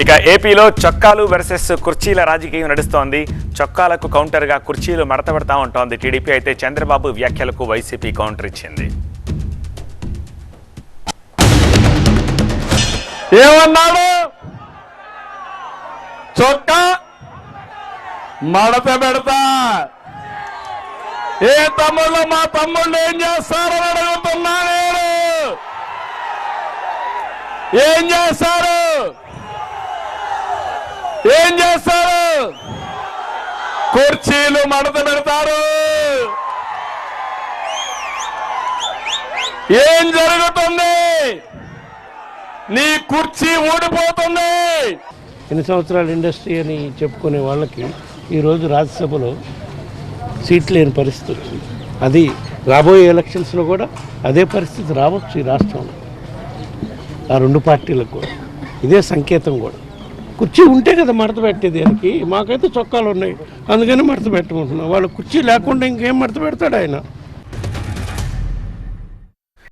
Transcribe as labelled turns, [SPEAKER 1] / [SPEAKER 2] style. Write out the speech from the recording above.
[SPEAKER 1] ఇక ఏపీలో చొక్కాలు వర్సెస్ కుర్చీల రాజకీయం నడుస్తోంది. చొక్కాలకు కౌంటర్గా కుర్చీలు మడతపెడతా ఉంటోంది టీడీపీ. అయితే చంద్రబాబు వ్యాఖ్యలకు వైసీపీ కౌంటర్ ఇచ్చింది.
[SPEAKER 2] ఏమన్నాడు? చొక్కా మడత పెడతా. ఏ తమ్ముళ్ళు మా తమ్ముళ్ళు ఏం చేస్తారని అడుగుతున్నా నేను. ఏం చేస్తారు? ఏం చేస్తారు? కుర్చీలు మడత పెడతారు. ఏం జరుగుతుంది? నీ కుర్చీ ఊడిపోతుంది.
[SPEAKER 3] ఎన్ని సంవత్సరాల ఇండస్ట్రీ అని చెప్పుకునే వాళ్ళకి ఈరోజు రాజ్యసభలో సీట్లు లేని పరిస్థితి వచ్చింది. అది రాబోయే ఎలక్షన్స్లో కూడా అదే పరిస్థితి రావచ్చు ఈ రాష్ట్రంలో. ఆ రెండు పార్టీలకు కూడా ఇదే సంకేతం. కూడా కుర్చీ ఉంటే కదా మడత పెట్టేది. దానికి మాకైతే చొక్కాలు ఉన్నాయి, అందుకని మడత పెట్టమంటున్నాం. వాళ్ళ కుర్చీ లేకుండా ఇంకేం మడత పెడతాడు ఆయన?